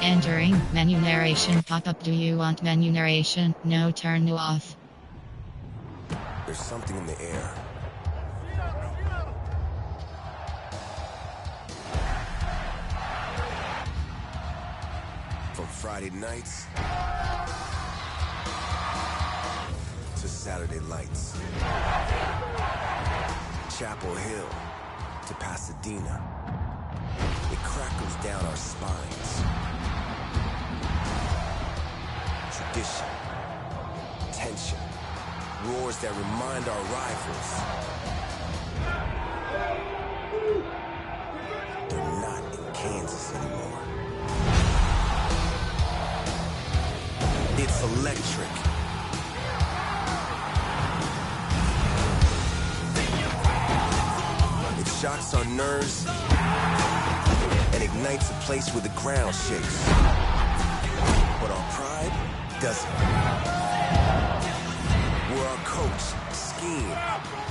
Entering menu narration pop-up. Do you want menu narration? No, turn off. There's something in the air. From Friday nights to Saturday lights. Chapel Hill to Pasadena. It crackles down our spines. Tradition, tension, roars that remind our rivals they're not in Kansas anymore. It's electric. It shocks our nerves and ignites a place where the ground shakes. But our pride doesn't. Where our coach, scheme,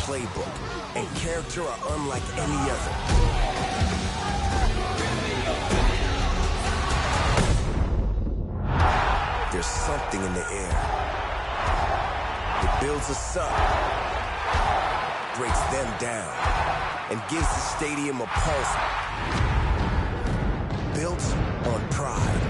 playbook, and character are unlike any other. There's something in the air. It builds us up, breaks them down, and gives the stadium a pulse built on pride.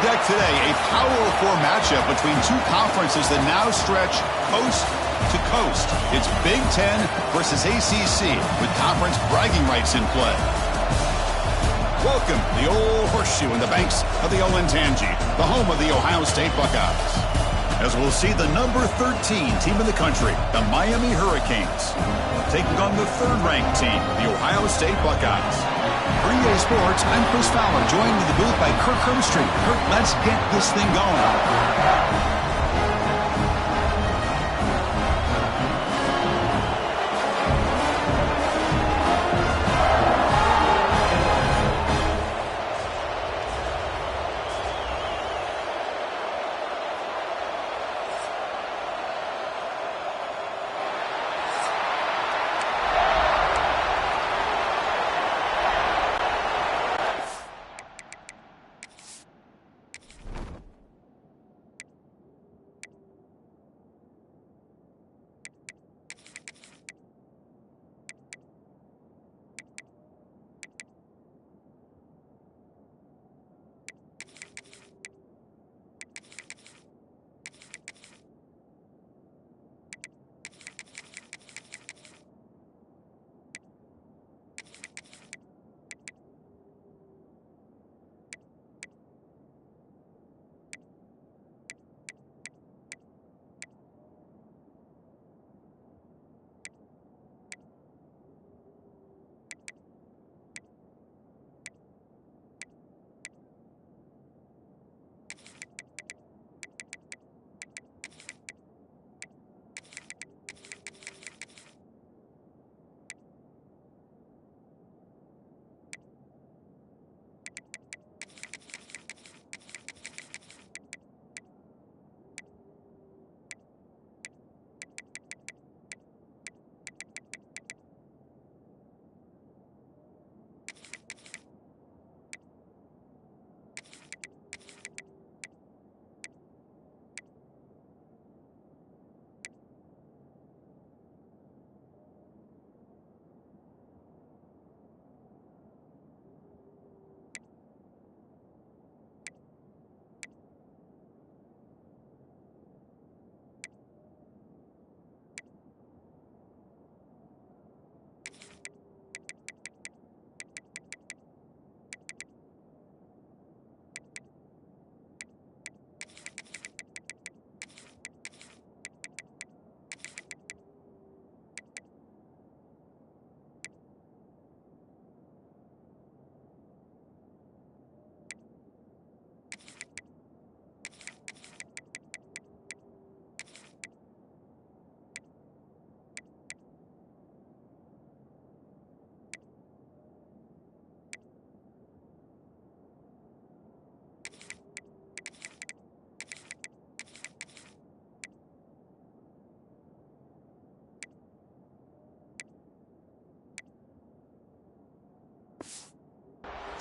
deck today, a Power 4 matchup between two conferences that now stretch coast to coast. It's Big Ten versus ACC with conference bragging rights in play. Welcome to the Old Horseshoe in the banks of the Olentangy, the home of the Ohio State Buckeyes. As we'll see the number 13 team in the country, the Miami Hurricanes, taking on the third-ranked team, the Ohio State Buckeyes. For EA Sports, I'm Chris Fowler, joined in the booth by Kirk Herbstreit. Kirk, let's get this thing going.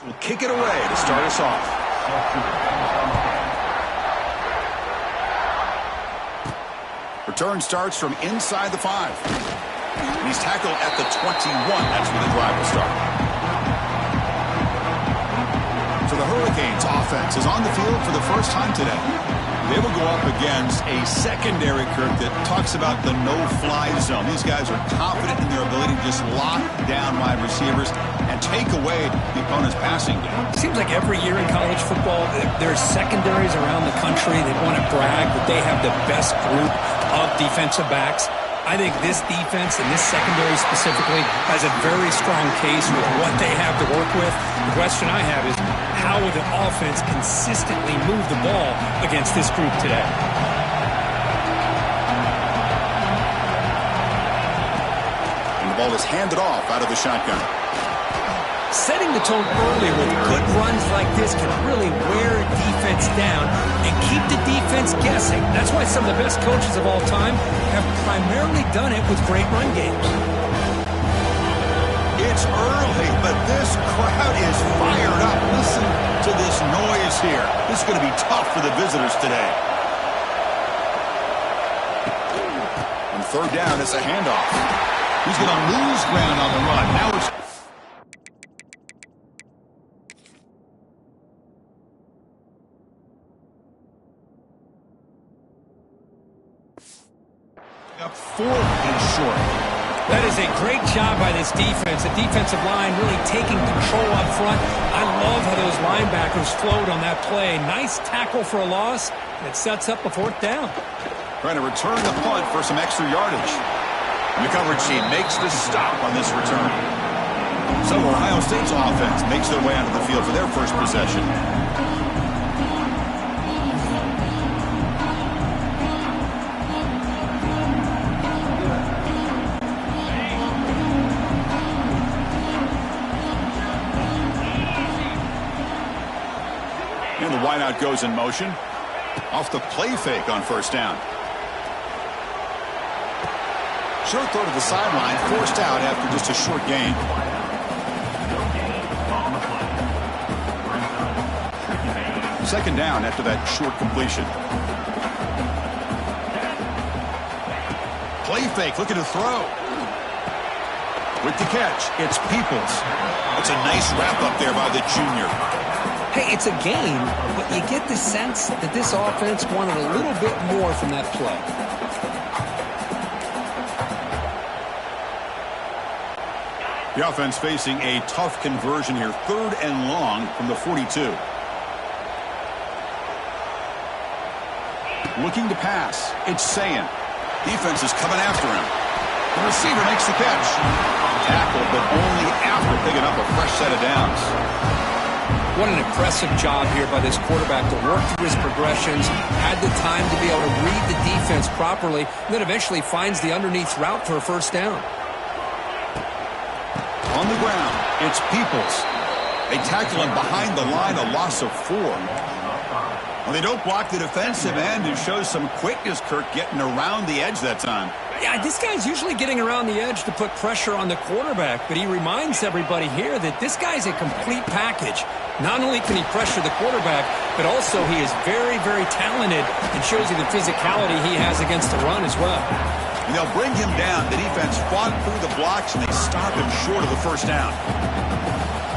We'll kick it away to start us off. Return starts from inside the 5. He's tackled at the 21. That's where the drive will start. So the Hurricanes offense is on the field for the first time today. They will go up against a secondary, Kirk, that talks about the no-fly zone. These guys are confident in their ability to just lock down wide receivers and take away the opponent's passing game. It seems like every year in college football, there's secondaries around the country that want to brag that they have the best group of defensive backs. I think this defense and this secondary specifically has a very strong case with what they have to work with. The question I have is, how will the offense consistently move the ball against this group today? And the ball is handed off out of the shotgun. Setting the tone early with good runs like this can really wear defense down and keep the defense guessing. That's why some of the best coaches of all time have primarily done it with great run games. It's early, but this crowd is fired up. Listen to this noise here. This is going to be tough for the visitors today. On third down, it's a handoff. He's going to lose ground on the run. Now it's Up 4th and short. That is a great job by this defense. The defensive line really taking control up front. I love how those linebackers flowed on that play. Nice tackle for a loss, and it sets up a 4th down. Trying to return the punt for some extra yardage. And the coverage team makes the stop on this return. So Ohio State's offense makes their way onto the field for their first possession. And the wideout goes in motion. Off the play fake on 1st down. Short throw to the sideline, forced out after just a short gain. Second down after that short completion. Play fake, looking to throw. With the catch, it's Peoples. It's a nice wrap up there by the junior. Hey, it's a game, but you get the sense that this offense wanted a little bit more from that play. The offense facing a tough conversion here. 3rd and long from the 42. Looking to pass. It's Sayin. Defense is coming after him. The receiver makes the catch. Tackled, but only after picking up a fresh set of downs. What an impressive job here by this quarterback to work through his progressions, had the time to be able to read the defense properly, and then eventually finds the underneath route for a 1st down. On the ground, it's Peoples. They tackle him behind the line, a loss of 4. Well, they don't block the defensive end and shows some quickness, Kirk, getting around the edge that time. Yeah, this guy's usually getting around the edge to put pressure on the quarterback, but he reminds everybody here that this guy's a complete package. Not only can he pressure the quarterback, but also he is very, very talented and shows you the physicality he has against the run as well. And they'll bring him down. The defense fought through the blocks, and they stop him short of the 1st down.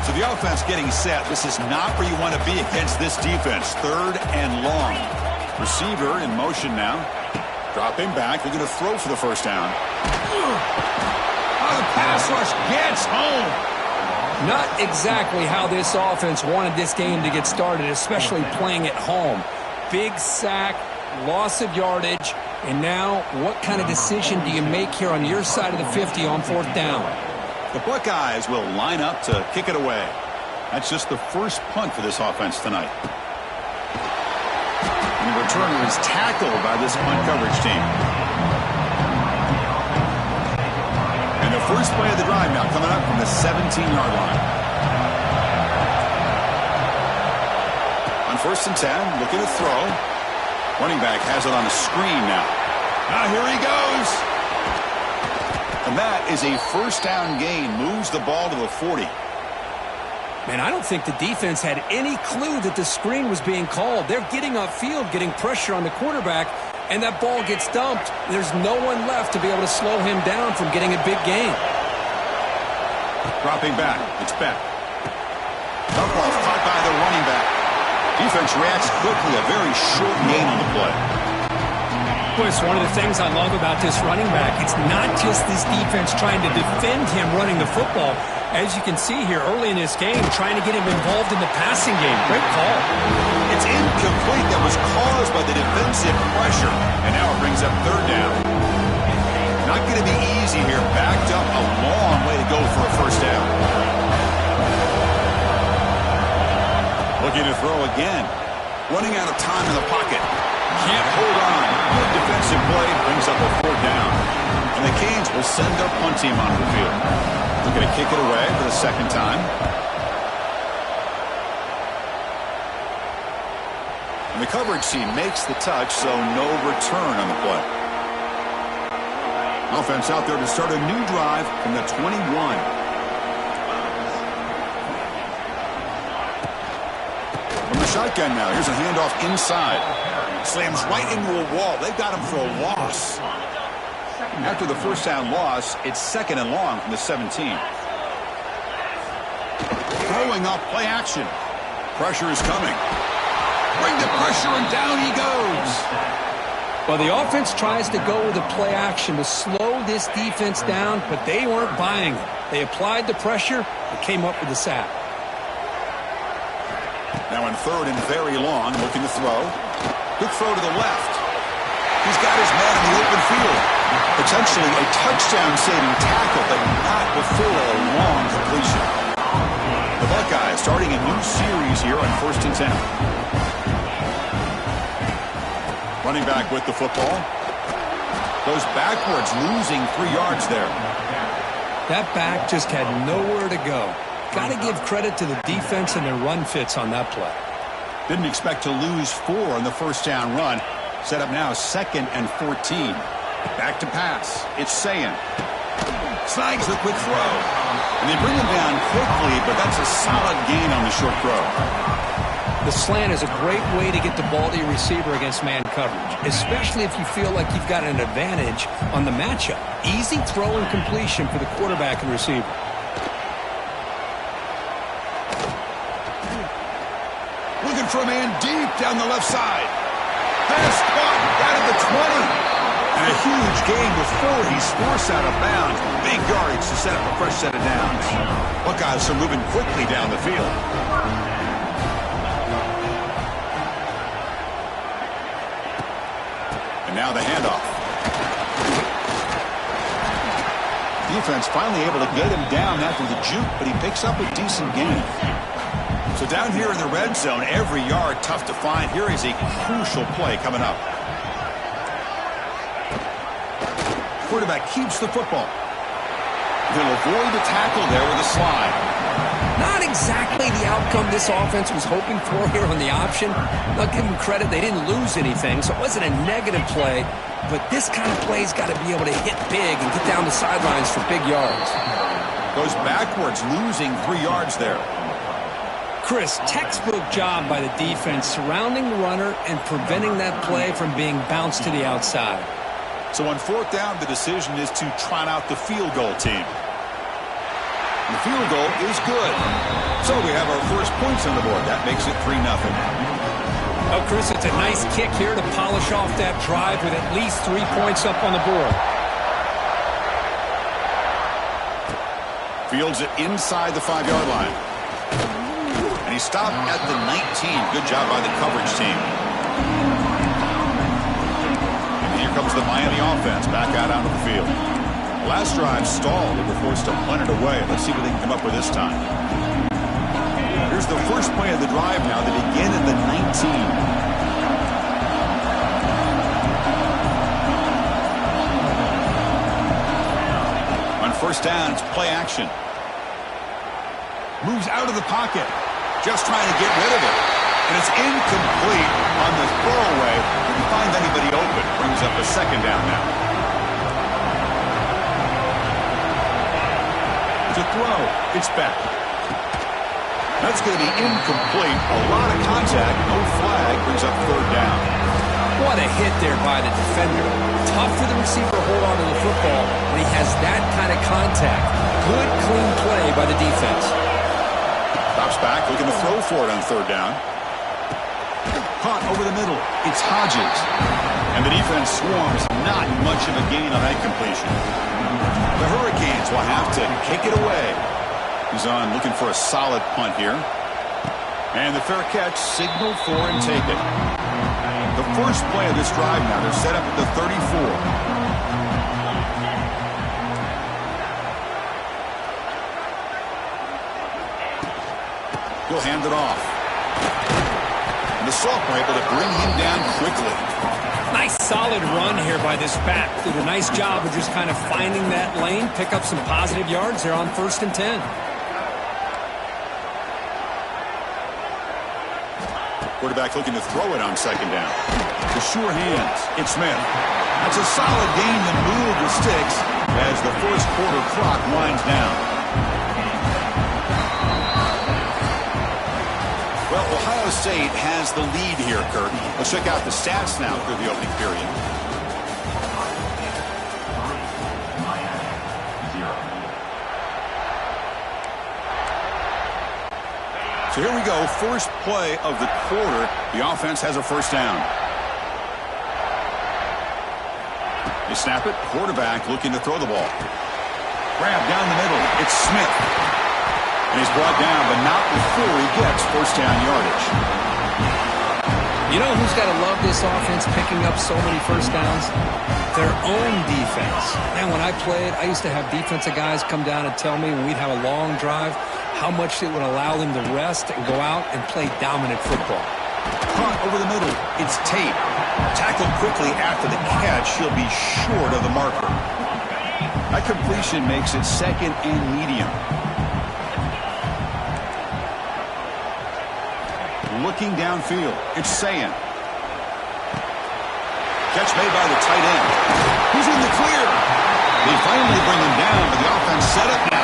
So the offense getting set. This is not where you want to be against this defense. 3rd and long. Receiver in motion now. Dropping back. They're going to throw for the 1st down. Oh, the pass rush gets home. Not exactly how this offense wanted this game to get started, especially playing at home. Big sack, loss of yardage, and now what kind of decision do you make here on your side of the 50 on 4th down? The Buckeyes will line up to kick it away. That's just the first punt for this offense tonight. And the returner is tackled by this punt coverage team. And the first play of the drive now coming up from the 17-yard line. On 1st and 10, looking to throw. Running back has it on a screen now. Now here he goes. And that is a 1st down gain. Moves the ball to the 40. Man, I don't think the defense had any clue that the screen was being called. They're getting upfield, getting pressure on the quarterback, and that ball gets dumped. There's no one left to be able to slow him down from getting a big gain. Dropping back. It's Beck. Dump off caught by the running back. Defense reacts quickly. A very short gain on the play. Boy, it's one of the things I love about this running back. It's not just this defense trying to defend him running the football. As you can see here early in this game, trying to get him involved in the passing game. Great call. It's incomplete. That was caused by the defensive pressure. And now it brings up 3rd down. Not going to be easy here. Backed up a long way to go for a 1st down. Looking to throw again. Running out of time in the pocket. Can't hold on. Good defensive play brings up a 4th down. And the Canes will send their punt team onto the field. They're going to kick it away for the 2nd time. And the coverage team makes the touch, so no return on the play. Offense out there to start a new drive from the 21. From the shotgun now, here's a handoff inside. Slams right into a wall. They've got him for a loss. After the 1st down loss, it's 2nd and long from the 17. Throwing off play action. Pressure is coming. Bring the pressure, and down he goes. Well, the offense tries to go with a play action to slow this defense down, but they weren't buying it. They applied the pressure and came up with the sack. Now in third and very long, looking to throw. Quick throw to the left. He's got his man in the open field. Potentially a touchdown-saving tackle, but not before a long completion. The Buckeyes starting a new series here on 1st and 10. Running back with the football. Goes backwards, losing 3 yards there. That back just had nowhere to go. Got to give credit to the defense and their run fits on that play. Didn't expect to lose 4 on the first down run. Set up now 2nd and 14. Back to pass. It's Sayin. Snags the quick throw. And they bring him down quickly, but that's a solid gain on the short throw. The slant is a great way to get the ball to your receiver against man coverage, especially if you feel like you've got an advantage on the matchup. Easy throw and completion for the quarterback and receiver. Looking for a man deep down the left side. Pass caught out of the 20. And a huge gain before he's forced out of bounds. Big yardage to set up a fresh set of downs. Buckeyes are moving quickly down the field. And now the handoff. Defense finally able to get him down after the juke, but he picks up a decent gain. So down here in the red zone, every yard tough to find. Here is a crucial play coming up. Quarterback keeps the football. He'll avoid the tackle there with a slide. Not exactly the outcome this offense was hoping for here on the option. I'll give them credit, they didn't lose anything, so it wasn't a negative play. But this kind of play's got to be able to hit big and get down the sidelines for big yards. Goes backwards, losing 3 yards there. Chris, textbook job by the defense surrounding the runner and preventing that play from being bounced to the outside. So on 4th down, the decision is to trot out the field goal team. The field goal is good. So we have our first points on the board. That makes it 3-0. Oh, Chris, it's a nice kick here to polish off that drive with at least 3 points up on the board. Fields it inside the 5-yard line. And he stopped at the 19. Good job by the coverage team. Comes the Miami offense back out onto the field. Last drive stalled. They were forced to punt it away. Let's see what they can come up with this time. Here's the first play of the drive now. They begin at the 19. On 1st down, it's play action. Moves out of the pocket. Just trying to get rid of it. And it's incomplete on the throwaway. Didn't find anybody open. Brings up a 2nd down now. To throw. It's back. That's going to be incomplete. A lot of contact. No flag. Brings up 3rd down. What a hit there by the defender. Tough for the receiver to hold on to the football when he has that kind of contact. Good, clean play by the defense. Drops back. Looking to throw for it on 3rd down. Caught over the middle. It's Hodges. And the defense swarms. Not much of a gain on that completion. The Hurricanes will have to kick it away. He's on looking for a solid punt here. And the fair catch, signal for and take it. The first play of this drive now. They're set up at the 34. He'll hand it off. And the sophomore able to bring him down quickly. Nice solid run here by this back. Did a nice job of just kind of finding that lane, pick up some positive yards there on 1st and 10. Quarterback looking to throw it on 2nd down. The sure hands. It's Smith. That's a solid gain to move the sticks as the first quarter clock winds down. Well, Ohio State has the lead here, Kurt. Let's check out the stats now through the opening period. So here we go. First play of the quarter. The offense has a 1st down. They snap it. Quarterback looking to throw the ball. Grab down the middle. It's Smith. And he's brought down, but not before he gets first down yardage. You know who's got to love this offense picking up so many first downs? Their own defense. Man, when I played, I used to have defensive guys come down and tell me when we'd have a long drive how much it would allow them to rest and go out and play dominant football. Caught over the middle. It's Tate. Tackled quickly after the catch. He'll be short of the marker. That completion makes it second and medium. Looking downfield. It's Sayan. Catch made by the tight end. He's in the clear. They finally bring him down, but the offense set up now.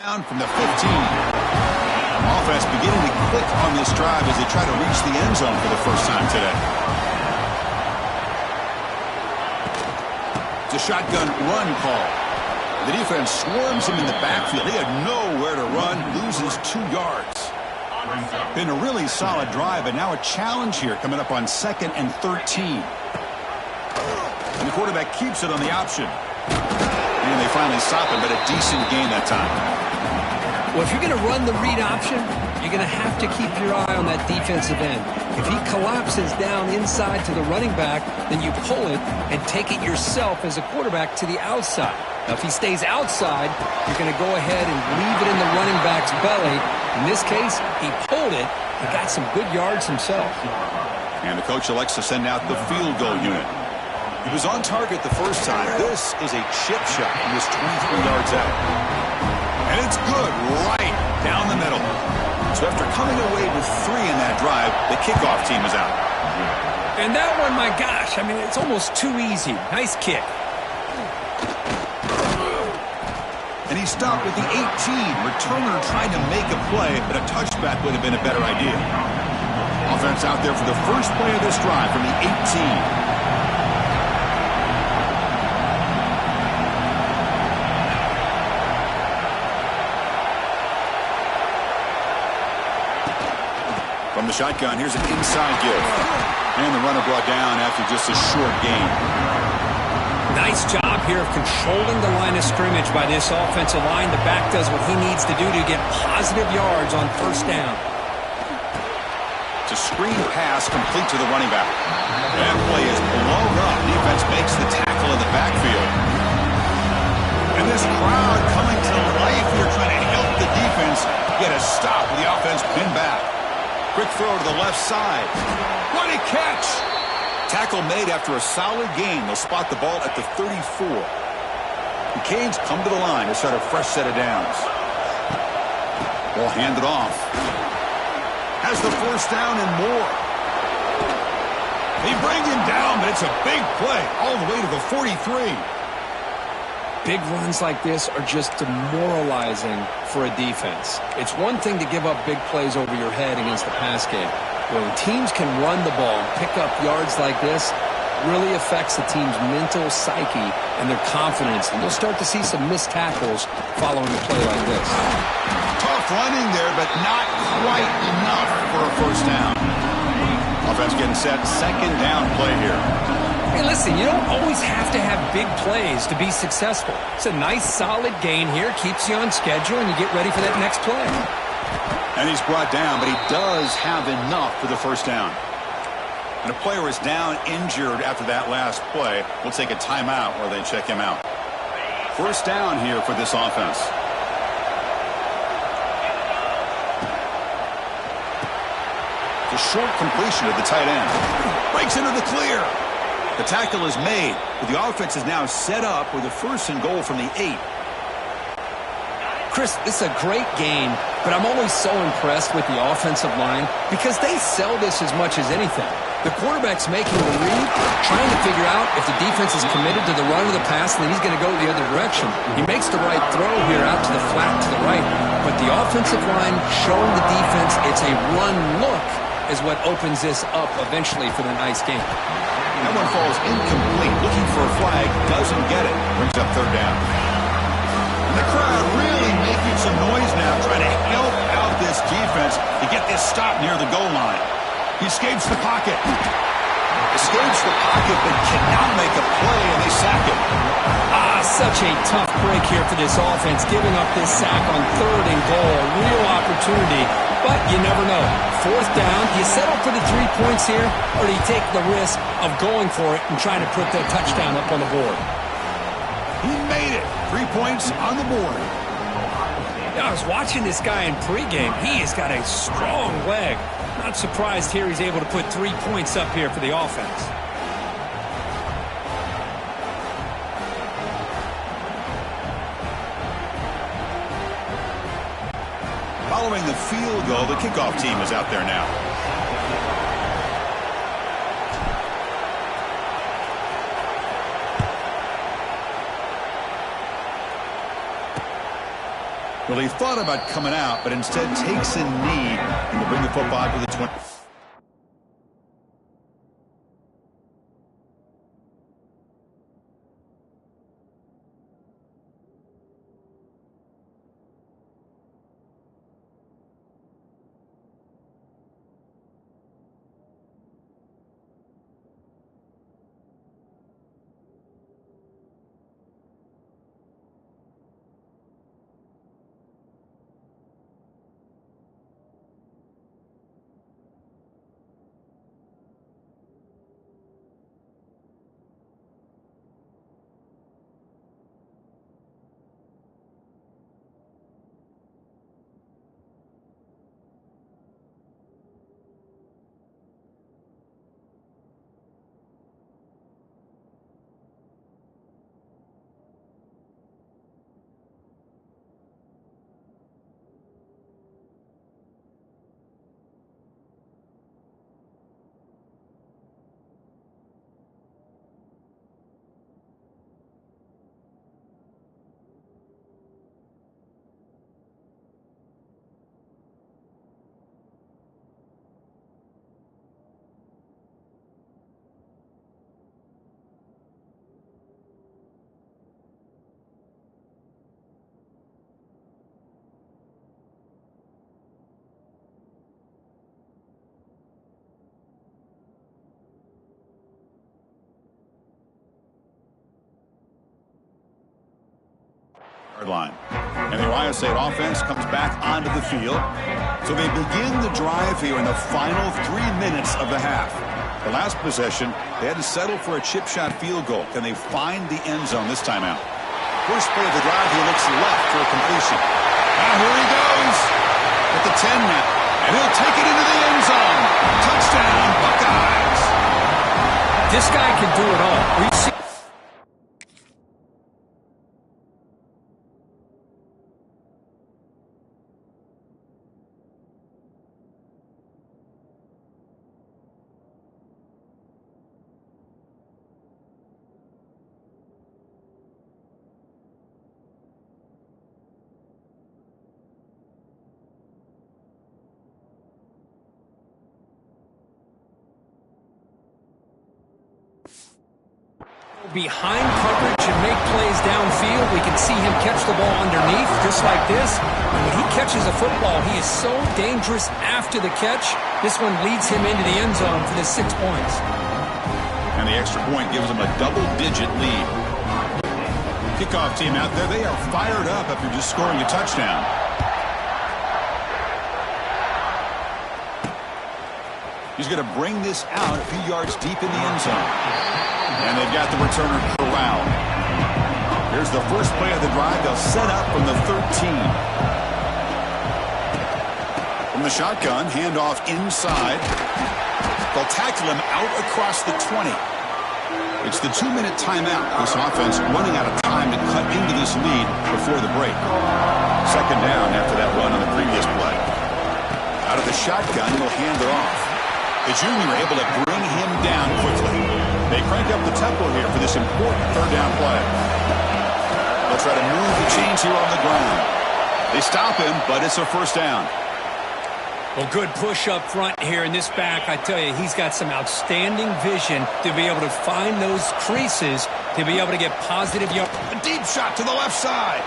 Down from the 15. Offense beginning to click on this drive as they try to reach the end zone for the first time today. It's a shotgun run call. The defense swarms him in the backfield. He had nowhere to run, loses 2 yards. Been a really solid drive, but now a challenge here coming up on 2nd and 13. And the quarterback keeps it on the option. And they finally stop him, but a decent gain that time. Well, if you're going to run the read option, you're going to have to keep your eye on that defensive end. If he collapses down inside to the running back, then you pull it and take it yourself as a quarterback to the outside. Now, if he stays outside, you're going to go ahead and leave it in the running back's belly. In this case, he pulled it and got some good yards himself. And the coach elects to send out the field goal unit. He was on target the first time. This is a chip shot. He was 23 yards out. And it's good right down the middle. So after coming away with 3 in that drive, the kickoff team is out. And that one, my gosh, I mean, it's almost too easy. Nice kick. And he stopped with the 18. Returner trying to make a play, but a touchback would have been a better idea. Offense out there for the first play of this drive from the 18. From the shotgun, here's an inside give. And the runner brought down after just a short gain. Nice job here of controlling the line of scrimmage by this offensive line. The back does what he needs to do to get positive yards on first down. It's a screen pass complete to the running back. That play is blown up. Defense makes the tackle in the backfield. And this crowd coming to life here trying to help the defense get a stop with the offense pinned back. Quick throw to the left side. What a catch! Tackle made after a solid gain. They'll spot the ball at the 34. The Canes come to the line to start a fresh set of downs. Ball handed off. Has the first down and more. They bring him down, but it's a big play all the way to the 43. Big runs like this are just demoralizing for a defense. It's one thing to give up big plays over your head against the pass game. When teams can run the ball and pick up yards like this, really affects the team's mental psyche and their confidence. And you'll start to see some missed tackles following a play like this. Tough running there, but not quite enough for a first down. Offense getting set. Second down play here. Hey, listen, you don't always have to have big plays to be successful. It's a nice, solid gain here. Keeps you on schedule, and you get ready for that next play. And he's brought down, but he does have enough for the first down. And a player is down injured after that last play. We'll take a timeout where they check him out. First down here for this offense. The short completion of the tight end. Breaks into the clear. The tackle is made, but the offense is now set up with a first and goal from the 8. Chris, this is a great game, but I'm always so impressed with the offensive line because they sell this as much as anything. The quarterback's making the read, trying to figure out if the defense is committed to the run or the pass, and then he's going to go the other direction. He makes the right throw here out to the flat to the right, but the offensive line showing the defense it's a run look is what opens this up eventually for the nice game. That one falls incomplete. Looking for a flag. Doesn't get it. Brings up third down. And the crowd really making some noise now, trying to help out this defense to get this stop near the goal line. He escapes the pocket. Escapes the pocket, but cannot make a play, and they sack him. Such a tough break here for this offense, giving up this sack on 3rd and goal. Real opportunity, but you never know. 4th down, do you settle for the 3 points here, or do you take the risk of going for it and trying to put the touchdown up on the board? He made it. 3 points on the board. Yeah, I was watching this guy in pregame. He has got a strong leg. Not surprised here he's able to put 3 points up here for the offense. Following the field goal, the kickoff team is out there now. Well, he thought about coming out, but instead takes a knee and will bring the football to the 20. Line. And the Ohio State offense comes back onto the field. So they begin the drive here in the final 3 minutes of the half. The last possession, they had to settle for a chip shot field goal. Can they find the end zone this time out? First play of the drive, he looks left for a completion. Now here he goes at the 10 now. And he'll take it into the end zone. Touchdown, Buckeyes. This guy can do it all. We've seen behind coverage and make plays downfield. We can see him catch the ball underneath, just like this. And when he catches a football, he is so dangerous after the catch. This one leads him into the end zone for the 6 points. And the extra point gives him a double-digit lead. Kickoff team out there, they are fired up after just scoring a touchdown. He's going to bring this out a few yards deep in the end zone. And they've got the returner corralled. Here's the first play of the drive. They'll set up from the 13. From the shotgun, handoff inside. They'll tackle him out across the 20. It's the 2-minute timeout. This offense running out of time to cut into this lead before the break. Second down after that run on the previous play. Out of the shotgun, he'll hand it off. The junior able to bring him down quickly. They crank up the tempo here for this important third down play. They'll try to move the chains here on the ground. They stop him, but it's a first down. Well, good push up front here in this back. I tell you, he's got some outstanding vision to be able to find those creases, to be able to get positive yards. A deep shot to the left side.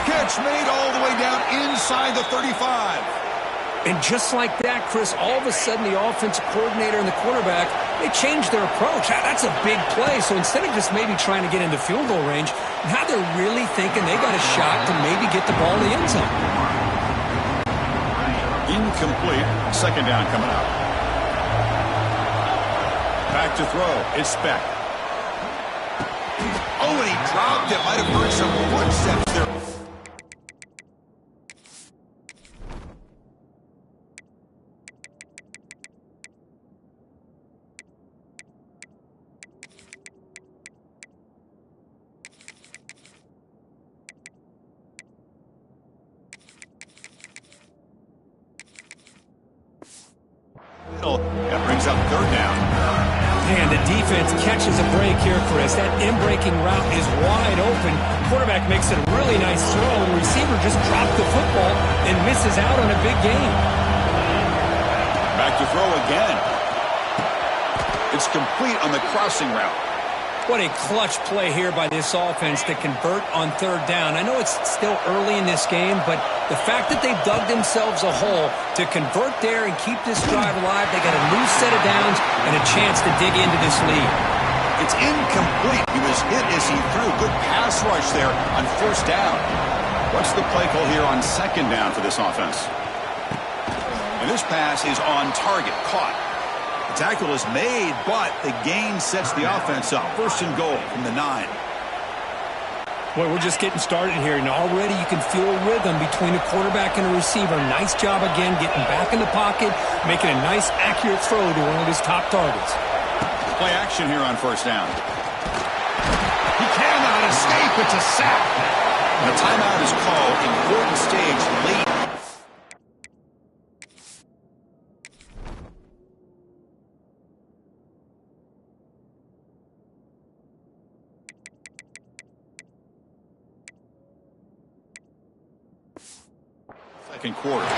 Catch made all the way down inside the 35. And just like that, Chris, all of a sudden the offensive coordinator and the quarterback, they changed their approach. That's a big play. So instead of just maybe trying to get into field goal range, now they're really thinking they got a shot to maybe get the ball in the end zone. Incomplete. Second down coming up. Back to throw. It's Beck. Oh, and he dropped it. Might have heard some footsteps there. That brings up third down. And the defense catches a break here, Chris. That in-breaking route is wide open. Quarterback makes it a really nice throw, and the receiver just dropped the football and misses out on a big gain. Back to throw again. It's complete on the crossing route. What a clutch play here by this offense to convert on third down. I know it's still early in this game, but the fact that they've dug themselves a hole to convert there and keep this drive alive, they got a new set of downs and a chance to dig into this lead. It's incomplete. He was hit as he threw. Good pass rush there on first down. What's the play call here on second down for this offense? And this pass is on target, caught. The tackle is made, but the gain sets the offense up. First and goal from the 9. Boy, we're just getting started here, and already you can feel a rhythm between a quarterback and a receiver. Nice job again getting back in the pocket, making a nice, accurate throw to one of his top targets. Play action here on first down. He cannot escape. It's a sack. And a timeout is called. Important stage late. Second quarter.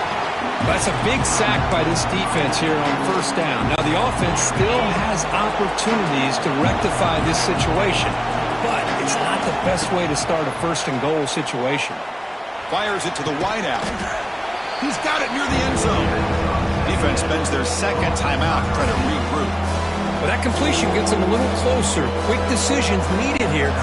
That's a big sack by this defense here on first down. Now, the offense still has opportunities to rectify this situation, but it's not the best way to start a first and goal situation. Fires it to the wideout. He's got it near the end zone. Defense spends their second timeout to try to regroup. Well, that completion gets them a little closer. Quick decisions needed here.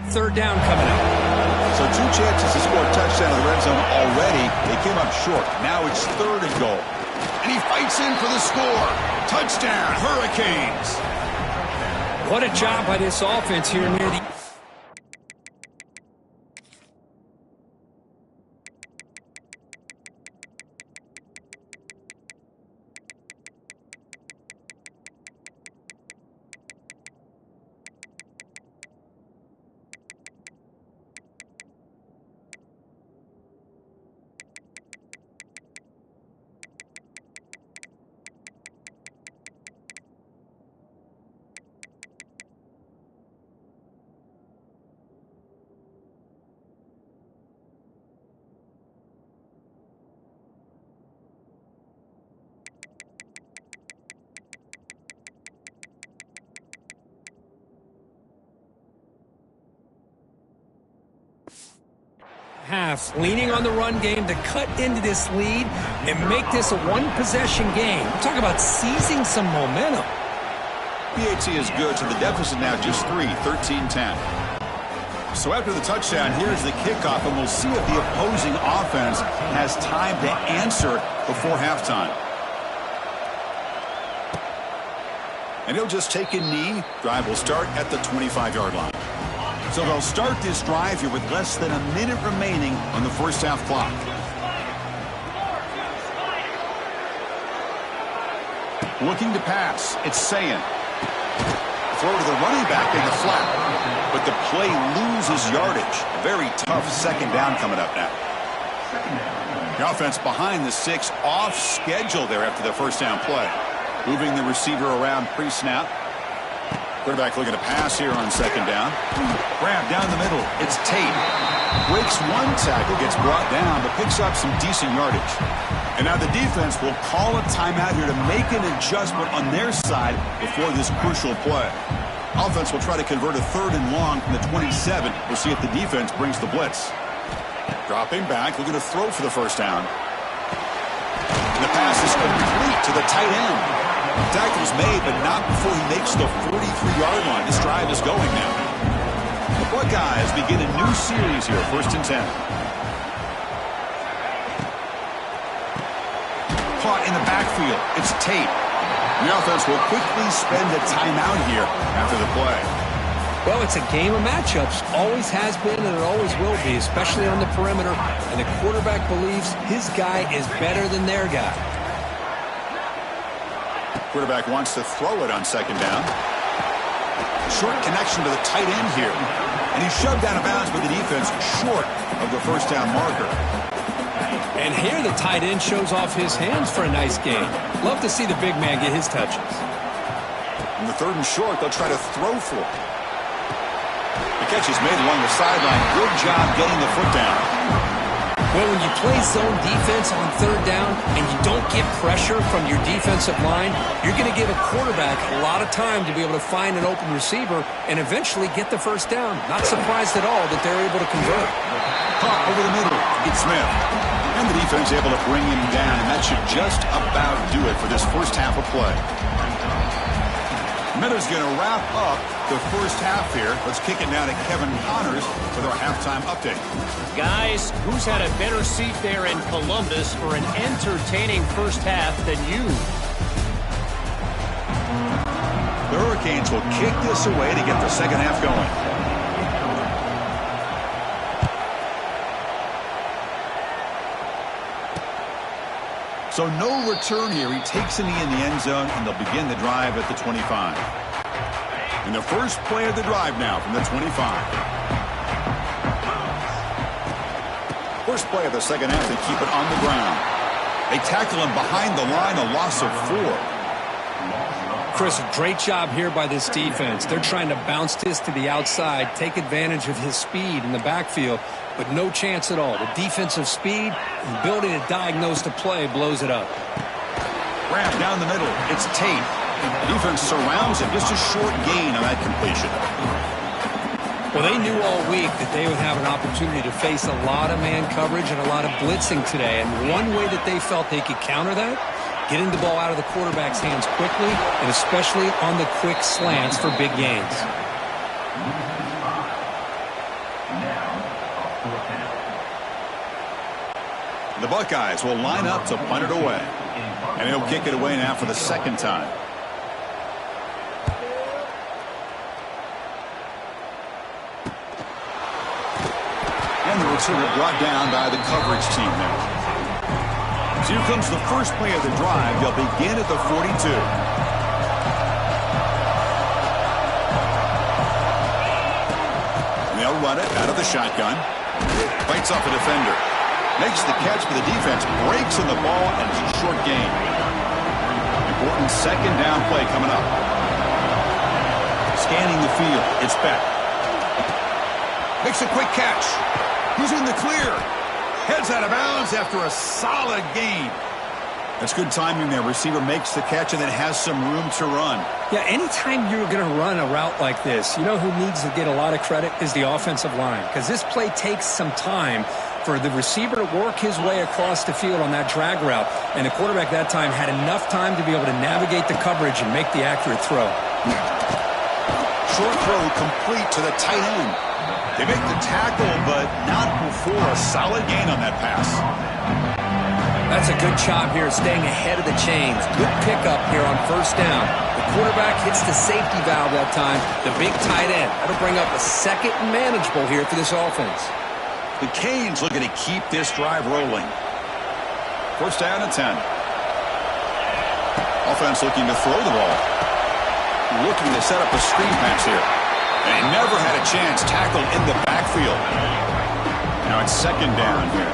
Third down coming up. So 2 chances to score a touchdown in the red zone already. They came up short. Now it's third and goal. And he fights in for the score. Touchdown, Hurricanes. What a job by this offense here near the... half, leaning on the run game to cut into this lead and make this a one-possession game. We're talking about seizing some momentum. PAT is good, so the deficit now just 3, 13-10. So after the touchdown, here's the kickoff, and we'll see if the opposing offense has time to answer before halftime. And he'll just take a knee. Drive will start at the 25-yard line. So they'll start this drive here with less than a minute remaining on the first half clock. Looking to pass. It's Sayin. Throw to the running back in the flat. But the play loses yardage. A very tough second down coming up now. The offense behind the 6, off schedule there after the first down play. Moving the receiver around pre-snap. Quarterback looking to pass here on second down. Grab down the middle. It's Tate. Breaks one tackle, gets brought down, but picks up some decent yardage. And now the defense will call a timeout here to make an adjustment on their side before this crucial play. Offense will try to convert a 3rd and long from the 27. We'll see if the defense brings the blitz. Dropping back, looking to throw for the first down. And the pass is complete to the tight end. Tackle's made, but not before he makes the 43-yard line. This drive is going now. The Buckeyes begin a new series here, 1st and 10. Caught in the backfield. It's Tate. The offense will quickly spend a timeout here after the play. Well, it's a game of matchups. Always has been, and it always will be, especially on the perimeter. And the quarterback believes his guy is better than their guy. Quarterback wants to throw it on second down. Short connection to the tight end here. And he's shoved out of bounds by the defense short of the first down marker. And here the tight end shows off his hands for a nice gain. Love to see the big man get his touches. In the 3rd and short, they'll try to throw for it. The catch is made along the sideline. Good job getting the foot down. Well, when you play zone defense on 3rd down and you don't get pressure from your defensive line, you're going to give a quarterback a lot of time to be able to find an open receiver and eventually get the first down. Not surprised at all that they're able to convert. Caught over the middle. It's Smith. And the defense able to bring him down, and that should just about do it for this first half of play. Miller's going to wrap up the first half here. Let's kick it now to Kevin Connors with our halftime update. Guys, who's had a better seat there in Columbus for an entertaining first half than you? The Hurricanes will kick this away to get the second half going. So no return here. He takes a knee in the end zone, and they'll begin the drive at the 25. And the first play of the drive now from the 25. First play of the second half, they keep it on the ground. They tackle him behind the line, a loss of 4. Chris, great job here by this defense. They're trying to bounce this to the outside, take advantage of his speed in the backfield, but no chance at all. The defensive speed and ability to diagnose the play blows it up. Grab down the middle. It's Tate. The defense surrounds him. Just a short gain on that completion. Well, they knew all week that they would have an opportunity to face a lot of man coverage and a lot of blitzing today. And one way that they felt they could counter that, getting the ball out of the quarterback's hands quickly, and especially on the quick slants for big gains. The Buckeyes will line up to punt it away. And he'll kick it away now for the second time. And the returner brought down by the coverage team now. So here comes the first play of the drive. They'll begin at the 42. And they'll run it out of the shotgun. Fights off a defender. Makes the catch, but the defense breaks in the ball, and it's a short gain. Important second down play coming up. Scanning the field. It's Beck. Makes a quick catch. He's in the clear. Heads out of bounds after a solid gain. That's good timing there. Receiver makes the catch and then has some room to run. Yeah, anytime you're going to run a route like this, you know who needs to get a lot of credit is the offensive line, because this play takes some time for the receiver to work his way across the field on that drag route, and the quarterback that time had enough time to be able to navigate the coverage and make the accurate throw. Short throw complete to the tight end. They make the tackle, but not before a solid gain on that pass. That's a good job here, staying ahead of the chains. Good pickup here on first down. The quarterback hits the safety valve that time. The big tight end. That'll bring up a second and manageable here for this offense. The Canes looking to keep this drive rolling. First down and 10. Offense looking to throw the ball. Looking to set up a screen pass here. And he never had a chance. Tackled in the backfield. Now it's second down here.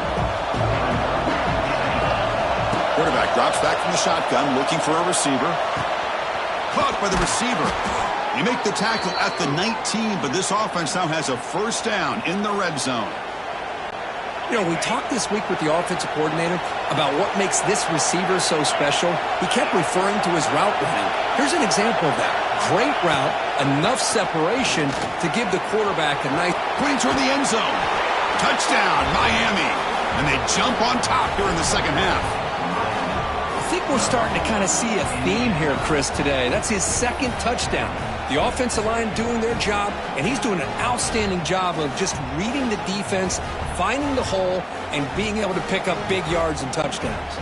Quarterback drops back from the shotgun, looking for a receiver. Caught by the receiver. They make the tackle at the 19, but this offense now has a first down in the red zone. You know, we talked this week with the offensive coordinator about what makes this receiver so special. He kept referring to his route running. Here's an example of that. Great route, enough separation to give the quarterback a nice... Putting toward the end zone. Touchdown, Miami. And they jump on top here in the second half. I think we're starting to kind of see a theme here, Chris, today. That's his second touchdown. The offensive line doing their job, and he's doing an outstanding job of just reading the defense, finding the hole, and being able to pick up big yards and touchdowns.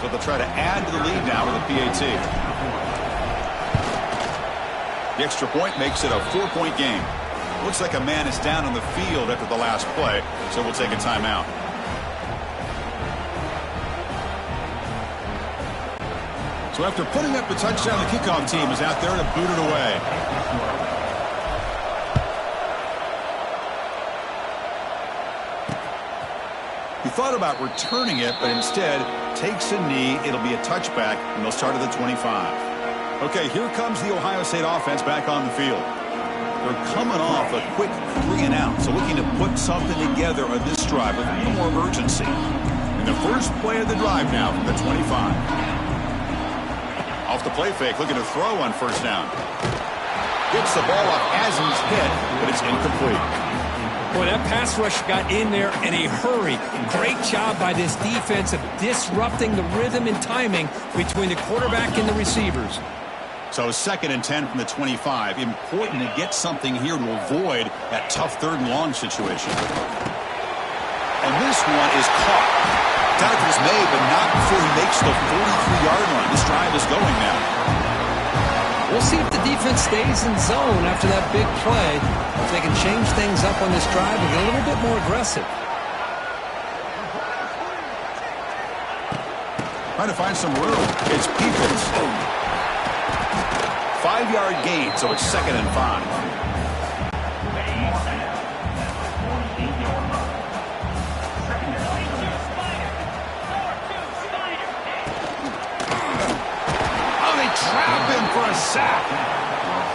So they'll try to add to the lead now with a PAT. The extra point makes it a 4-point game. Looks like a man is down on the field after the last play, so we'll take a timeout. So after putting up a touchdown, the kickoff team is out there to boot it away. He thought about returning it, but instead takes a knee. It'll be a touchback, and they'll start at the 25. Okay, here comes the Ohio State offense back on the field. They're coming off a quick 3-and-out, so looking to put something together on this drive with a little more urgency. And the first play of the drive now from the 25. Off the play fake, looking to throw on first down. Gets the ball up as he's hit, but it's incomplete. Boy, that pass rush got in there in a hurry. Great job by this defense of disrupting the rhythm and timing between the quarterback and the receivers. So 2nd and 10 from the 25. Important to get something here to avoid that tough 3rd and long situation. And this one is caught. Tackles made, but not before he makes the 43-yard line. This drive is going now. We'll see if the defense stays in zone after that big play. If they can change things up on this drive and get a little bit more aggressive. Trying to find some room. It's Peoples. 5-yard gain, so it's 2nd and 5. Trap him for a sack.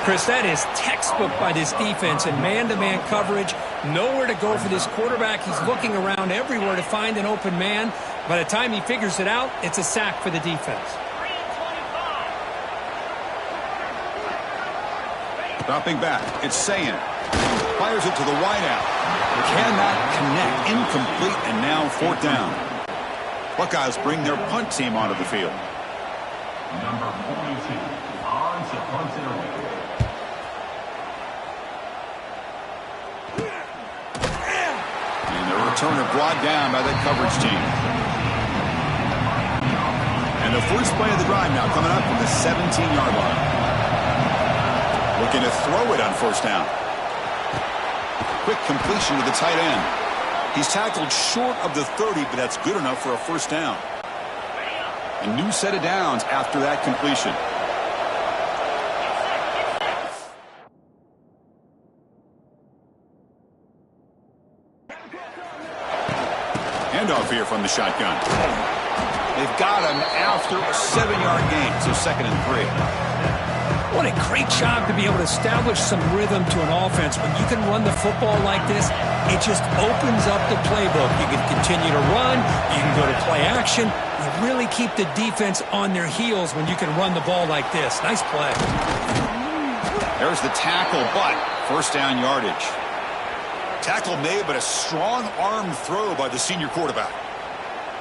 Chris, that is textbook by this defense and man-to-man coverage. Nowhere to go for this quarterback. He's looking around everywhere to find an open man. By the time he figures it out, it's a sack for the defense. Dropping back, it's Sayin. Fires it to the wideout. Cannot connect. Incomplete, and now 4th down. Buckeyes bring their punt team onto the field. Number 42 on to punt it away. And the returner brought down by that coverage team. And the first play of the drive now coming up from the 17-yard line. Looking to throw it on first down. Quick completion to the tight end. He's tackled short of the 30, but that's good enough for a first down. A new set of downs after that completion. Handoff here from the shotgun. They've got him after a 7-yard gain, so 2nd and 3. What a great job to be able to establish some rhythm to an offense. When you can run the football like this, it just opens up the playbook. You can continue to run, you can go to play action. You really keep the defense on their heels when you can run the ball like this. Nice play. There's the tackle, but first down yardage. Tackle made, but a strong arm throw by the senior quarterback.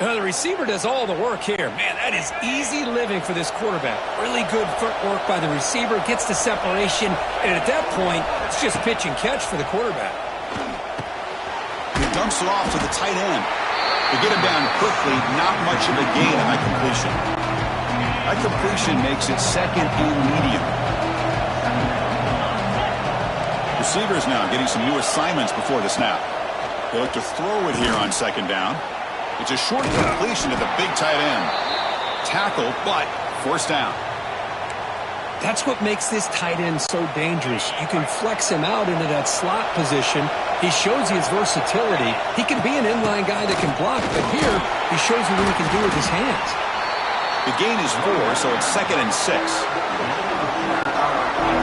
The receiver does all the work here. Man, that is easy living for this quarterback. Really good footwork by the receiver. Gets the separation. And at that point, it's just pitch and catch for the quarterback. He dumps it off to the tight end. To get him down quickly, not much of a gain on that completion. That completion makes it 2nd and medium. Receivers now getting some new assignments before the snap. They look to throw it here on 2nd down. It's a short completion to the big tight end. Tackle, but first down. That's what makes this tight end so dangerous. You can flex him out into that slot position. He shows you his versatility. He can be an inline guy that can block, but here he shows you what he can do with his hands. The gain is 4, so it's 2nd and 6.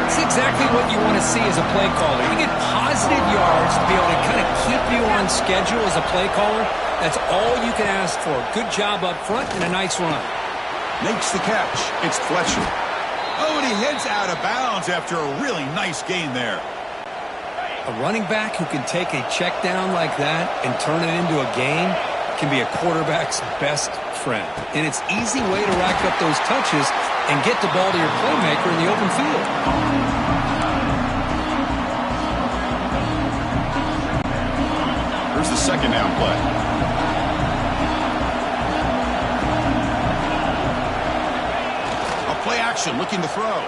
It's exactly what you want to see as a play caller. You get positive yards to be able to kind of keep you on schedule as a play caller. That's all you can ask for. Good job up front and a nice run. Makes the catch. It's Fletcher. Oh, and he heads out of bounds after a really nice gain there. A running back who can take a check down like that and turn it into a gain can be a quarterback's best friend. And it's an easy way to rack up those touches and get the ball to your playmaker in the open field. Here's the 2nd down play. A play action looking to throw.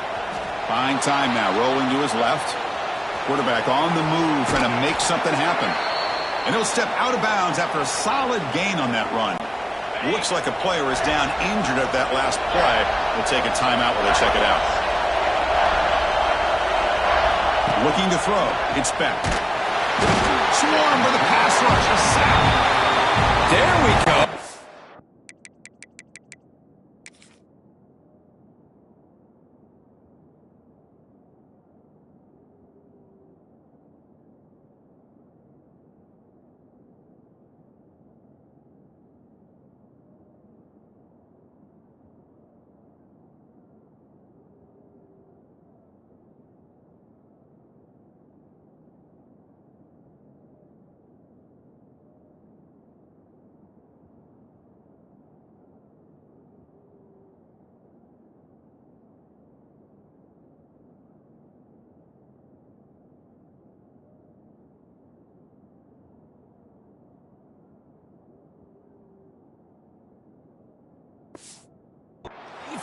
Buying time now, rolling to his left. Quarterback on the move, trying to make something happen. And he'll step out of bounds after a solid gain on that run. Looks like a player is down injured at that last play. We'll take a timeout while they check it out. Looking to throw. It's Beck. Swarm for the pass rush. A sack. There we go.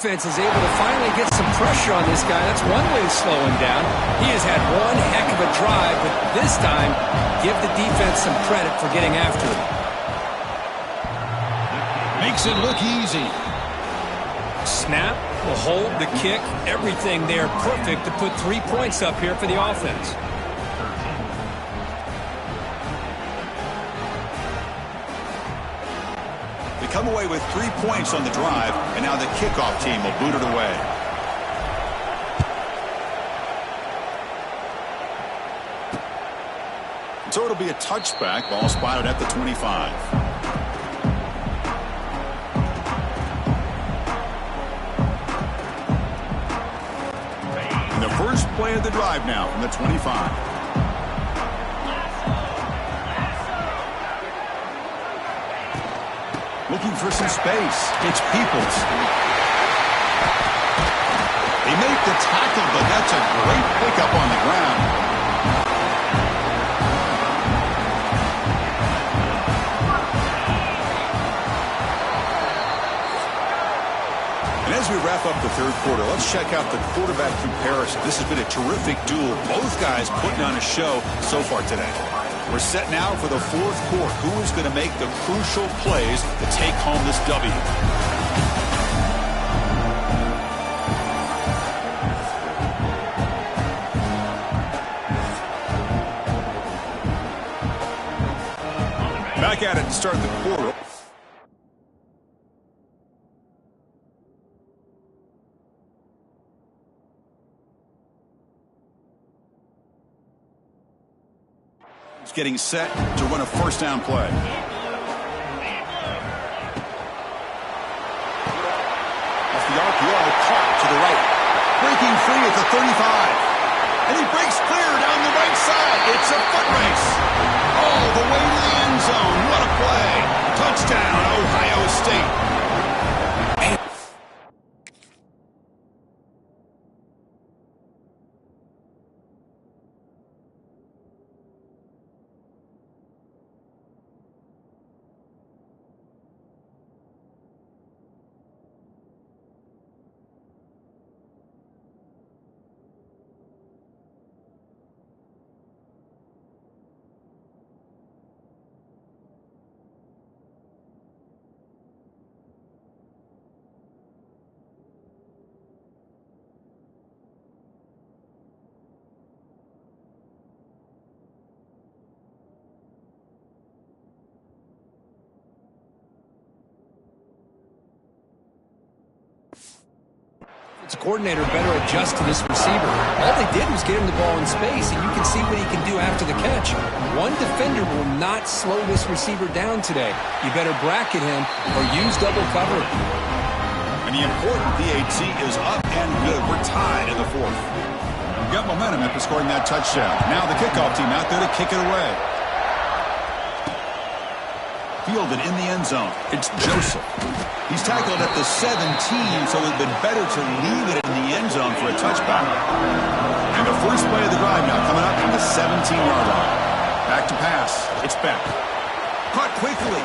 Defense is able to finally get some pressure on this guy. That's one way to slow him down. He has had one heck of a drive, but this time, give the defense some credit for getting after him. Makes it look easy. Snap, the hold, the kick, everything there perfect to put 3 points up here for the offense. Come away with 3 points on the drive, and now the kickoff team will boot it away. So it'll be a touchback, ball spotted at the 25. And the first play of the drive now from the 25. Looking for some space. It's Peoples. They make the tackle, but that's a great pickup on the ground. And as we wrap up the third quarter, let's check out the quarterback comparison. This has been a terrific duel. Both guys putting on a show so far today. We're set now for the fourth quarter. Who is going to make the crucial plays to take home this W? Back at it to start the quarter. Getting set to run a first down play. Off the RPO, caught to the right. Breaking free at the 35. And he breaks clear down the right side. It's a foot race. All the way to the end zone. What a play. Touchdown, Ohio State. defensive coordinator better adjust to this receiver. All they did was get him the ball in space, and you can see what he can do after the catch. One defender will not slow this receiver down today. You better bracket him or use double cover. And the important PAT is up and good. We're tied in the fourth. We've got momentum after scoring that touchdown. Now the kickoff team out there to kick it away. Fielded in the end zone. It's Joseph. He's tackled at the 17, so it would have been better to leave it in the end zone for a touchback. And the first play of the drive now coming up from the 17-yard line. Back to pass. It's Beck. Caught quickly.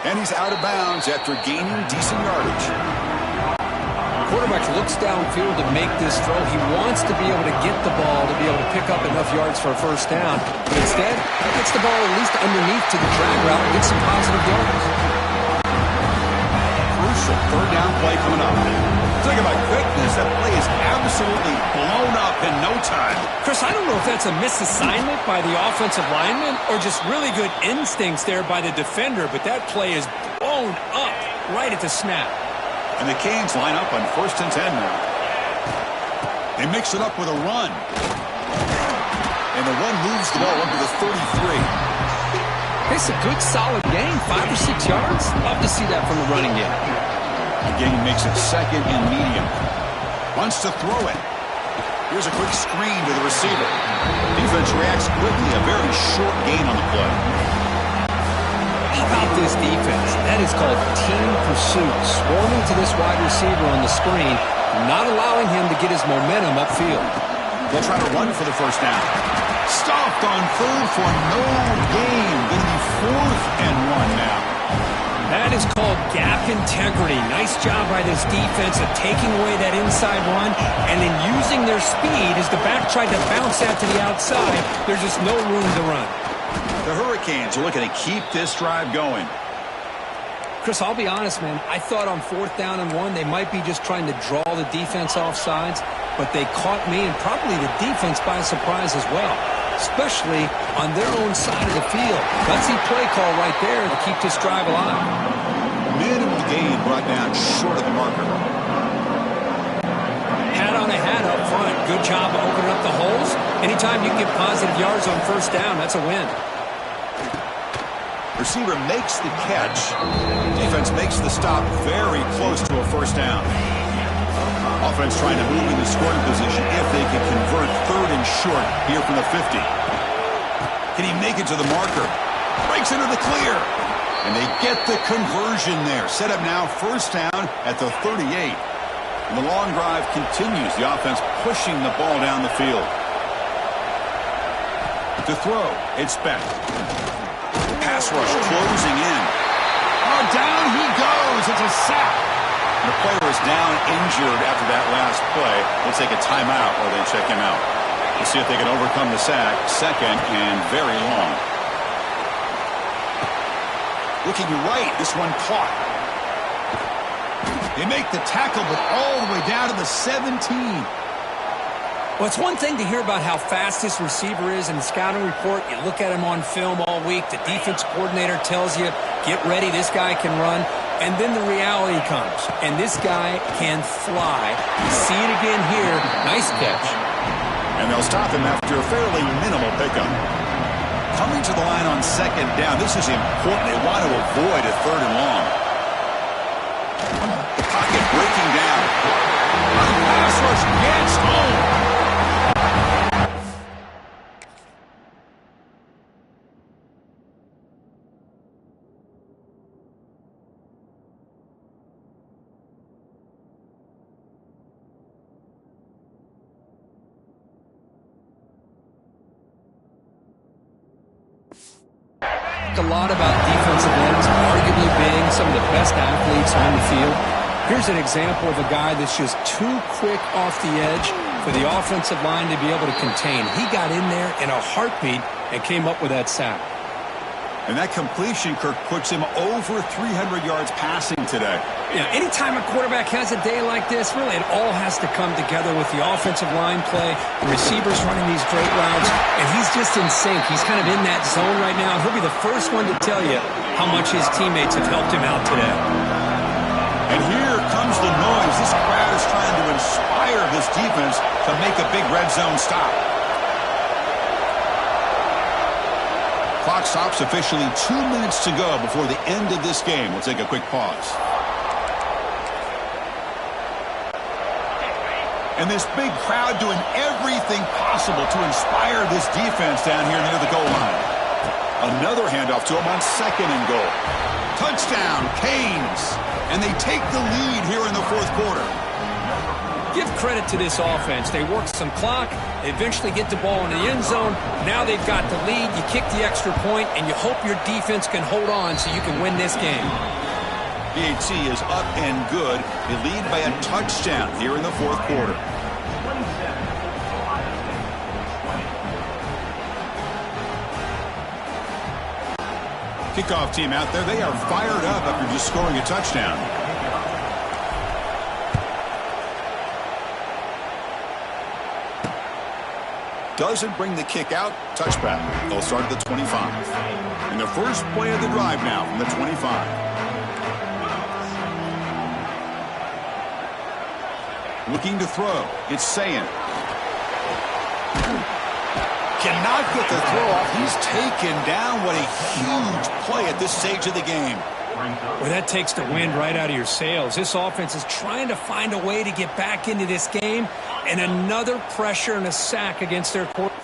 And he's out of bounds after gaining decent yardage. Quarterback looks downfield to make this throw. He wants to be able to get the ball to be able to pick up enough yards for a first down. But instead, he gets the ball at least underneath to the drag route and gets some positive yards. Crucial third down play coming up. Talk about quickness. That play is absolutely blown up in no time. Chris, I don't know if that's a misassignment by the offensive lineman or just really good instincts there by the defender, but that play is blown up right at the snap. And the Canes line up on 1st and 10 now. They mix it up with a run. And the run moves the ball up to the 33. It's a good, solid gain, 5 or 6 yards. Love to see that from the running game. The game makes it 2nd and medium. Wants to throw it. Here's a quick screen to the receiver. Defense reacts quickly. A very short gain on the play. How about this defense? That is called team pursuit. Swarming to this wide receiver on the screen, not allowing him to get his momentum upfield. They'll try to run for the first down. Stopped on third for no gain. Going to be 4th and 1 now. That is called gap integrity. Nice job by this defense of taking away that inside run and then using their speed as the back tried to bounce that to the outside. There's just no room to run. The Hurricanes are looking to keep this drive going. Chris, I'll be honest, man. I thought on 4th down and 1, they might be just trying to draw the defense off sides, but they caught me and probably the defense by surprise as well, especially on their own side of the field. Gutsy play call right there to keep this drive alive. Minimum gain brought down short of the marker. Hat on a hat up front. Good job of opening up the holes. Anytime you can get positive yards on 1st down, that's a win. Receiver makes the catch. Defense makes the stop very close to a 1st down. Offense trying to move in the scoring position if they can convert 3rd and short here from the 50. Can he make it to the marker? Breaks into the clear. And they get the conversion there. Set up now 1st down at the 38. And the long drive continues. The offense pushing the ball down the field. To throw, it's Beck. Pass rush closing in. Oh, down he goes. It's a sack. The player is down injured after that last play. They'll take a timeout or they check him out. We'll see if they can overcome the sack. 2nd and very long. Looking right. This one caught. They make the tackle, but all the way down to the 17. Well, it's one thing to hear about how fast this receiver is in the scouting report. You look at him on film all week. The defense coordinator tells you, get ready, this guy can run. And then the reality comes, and this guy can fly. You see it again here. Nice catch. And they'll stop him after a fairly minimal pickup. Coming to the line on 2nd down, this is important. They want to avoid a 3rd and long. The pocket breaking down. Pass rush gets home. A lot about defensive ends arguably being some of the best athletes on the field. Here's an example of a guy that's just too quick off the edge for the offensive line to be able to contain. He got in there in a heartbeat and came up with that sack. And that completion, Kirk, puts him over 300 yards passing today. Yeah, anytime a quarterback has a day like this, really it all has to come together with the offensive line play, the receivers running these great routes, and he's just in sync. He's kind of in that zone right now. He'll be the first one to tell you how much his teammates have helped him out today. And here comes the noise. This crowd is trying to inspire this defense to make a big red zone stop. Clock stops officially 2 minutes to go before the end of this game. We'll take a quick pause. And this big crowd doing everything possible to inspire this defense down here near the goal line. Another handoff to him on 2nd and goal. Touchdown, Canes. And they take the lead here in the 4th quarter. Give credit to this offense. They work some clock, they eventually get the ball in the end zone. Now they've got the lead. You kick the extra point, and you hope your defense can hold on so you can win this game. BAT is up and good. They lead by a touchdown here in the 4th quarter. Kickoff team out there. They are fired up after just scoring a touchdown. Doesn't bring the kick out. Touchback. They'll start at the 25. And the first play of the drive now from the 25. Looking to throw. It's Sayin. Cannot get the throw off. He's taken down. What a huge play at this stage of the game. Well, that takes the wind right out of your sails. This offense is trying to find a way to get back into this game, and another pressure and a sack against their quarterback.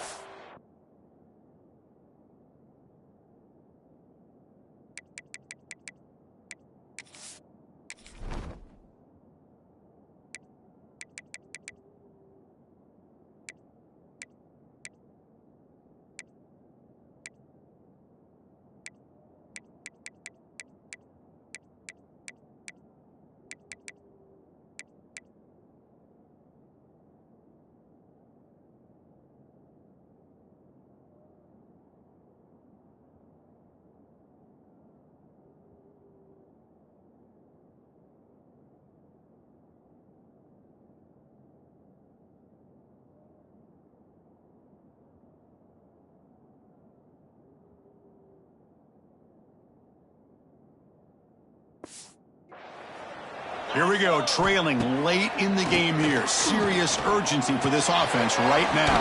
Here we go, trailing late in the game here. Serious urgency for this offense right now.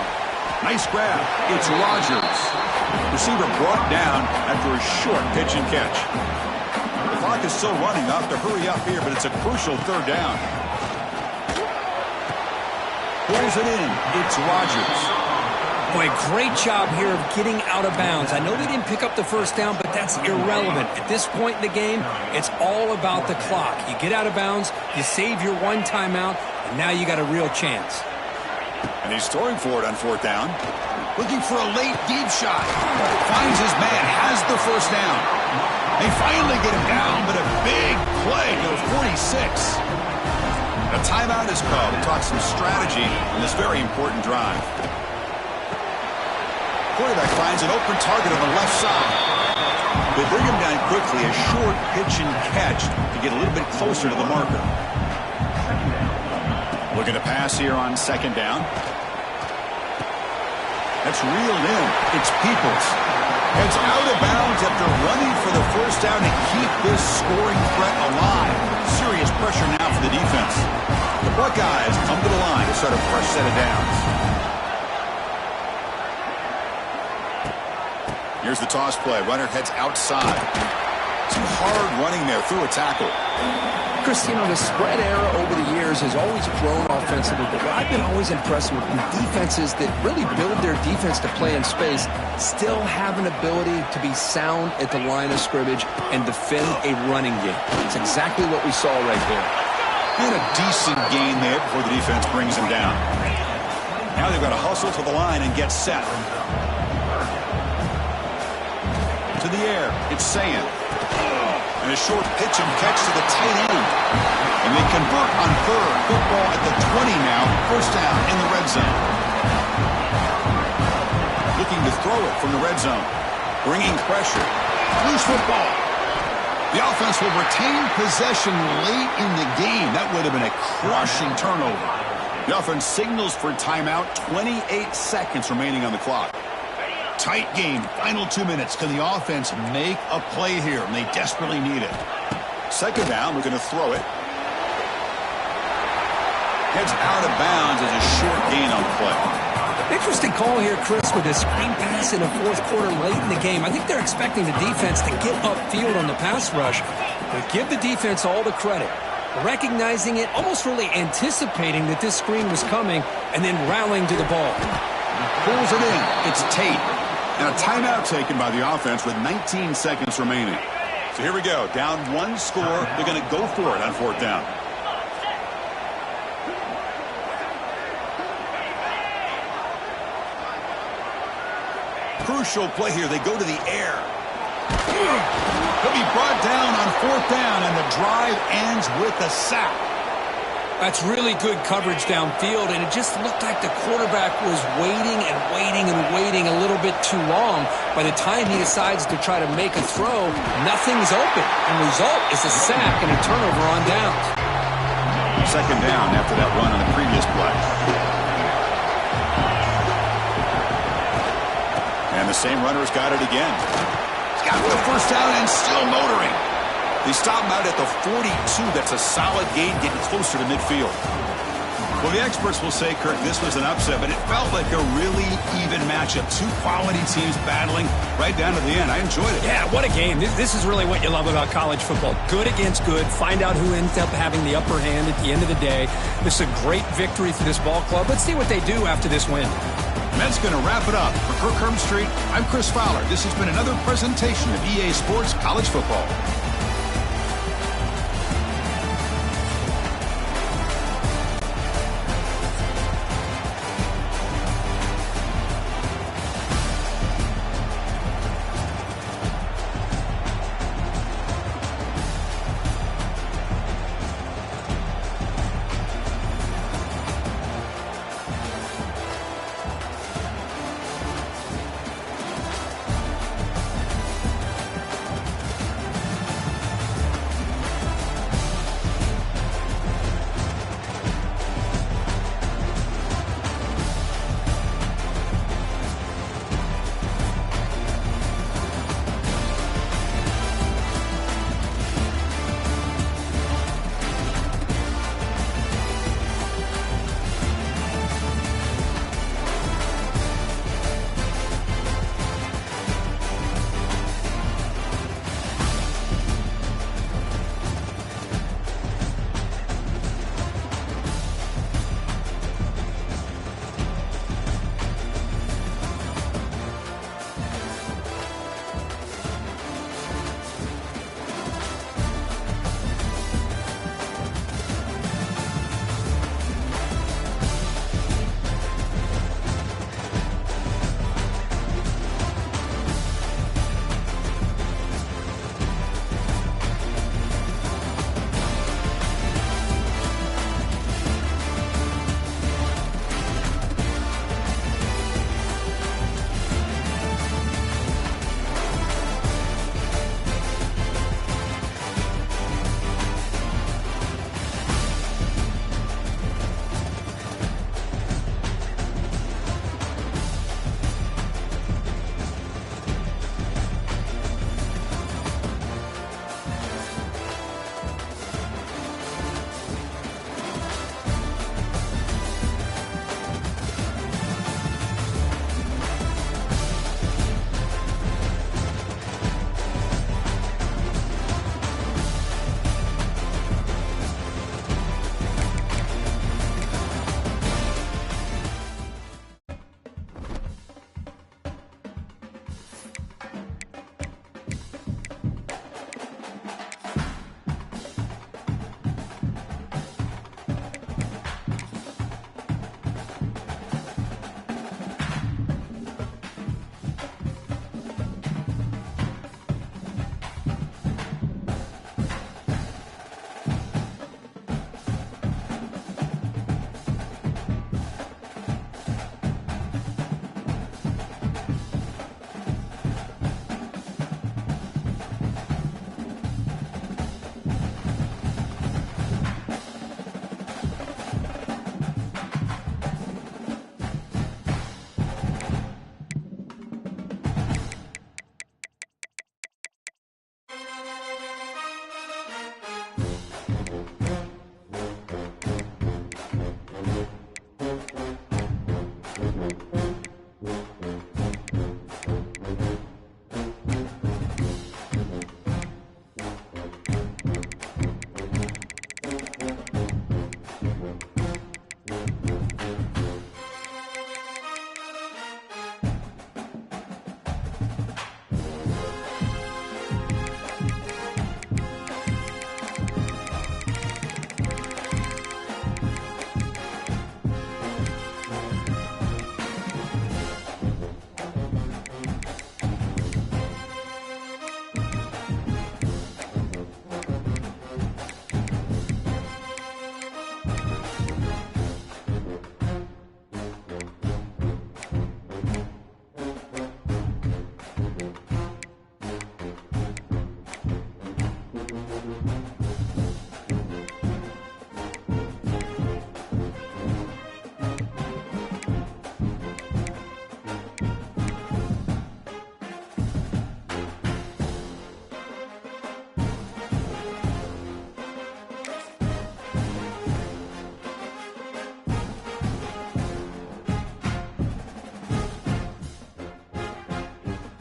Nice grab. It's Rodgers. Receiver brought down after a short pitch and catch. The clock is still running. They'll have to hurry up here, but it's a crucial 3rd down. Pulls it in. It's Rodgers. Boy, great job here of getting out of bounds. I know they didn't pick up the first down, but that's irrelevant. At this point in the game, it's all about the clock. You get out of bounds, you save your 1 timeout, and now you got a real chance. And he's throwing for it on 4th down. Looking for a late deep shot. Finds his man, has the first down. They finally get him down, but a big play to 46. A timeout is called. We'll talk some strategy in this very important drive. Quarterback finds an open target on the left side. They bring him down quickly, a short pitch and catch to get a little bit closer to the marker. Looking to pass here on 2nd down. That's reeled in. It's Peoples. Heads out of bounds after running for the first down to keep this scoring threat alive. Serious pressure now for the defense. The Buckeyes come to the line to start a fresh set of downs. Here's the toss play. Runner heads outside. Some hard running there through a tackle. Chris, you know, the spread era over the years has always grown offensively, but what I've been always impressed with defenses that really build their defense to play in space still have an ability to be sound at the line of scrimmage and defend a running game. It's exactly what we saw right there. And a decent gain there before the defense brings him down. Now they've got to hustle to the line and get set. To the air, it's Sayin. And a short pitch and catch to the tight end. And they convert on 3rd. Football at the 20 now. First down in the red zone. Looking to throw it from the red zone. Bringing pressure. Loose football. The offense will retain possession late in the game. That would have been a crushing turnover. The offense signals for timeout. 28 seconds remaining on the clock. Tight game, final 2 minutes. Can the offense make a play here? And they desperately need it. 2nd down, looking to throw it. Heads out of bounds as a short gain on play. Interesting call here, Chris, with a screen pass in the fourth quarter late in the game. I think they're expecting the defense to get upfield on the pass rush. But give the defense all the credit. Recognizing it, almost really anticipating that this screen was coming, and then rallying to the ball. Pulls it in. It's Tate. And a timeout taken by the offense with 19 seconds remaining. So here we go. Down one score. They're going to go for it on fourth down. Crucial play here. They go to the air. He'll be brought down on fourth down, and the drive ends with a sack. That's really good coverage downfield, and it just looked like the quarterback was waiting and waiting and waiting a little bit too long. By the time he decides to try to make a throw, nothing's open. And the result is a sack and a turnover on downs. Second down after that run on the previous play. And the same runner's got it again. He's got the first down and still motoring. They stop him out at the 42. That's a solid gain, getting closer to midfield. Well, the experts will say, Kirk, this was an upset, but it felt like a really even matchup. Two quality teams battling right down to the end. I enjoyed it. Yeah, what a game. This is really what you love about college football. Good against good. Find out who ends up having the upper hand at the end of the day. This is a great victory for this ball club. Let's see what they do after this win. And that's going to wrap it up. For Kirk Herbstreit, I'm Chris Fowler. This has been another presentation of EA Sports College Football.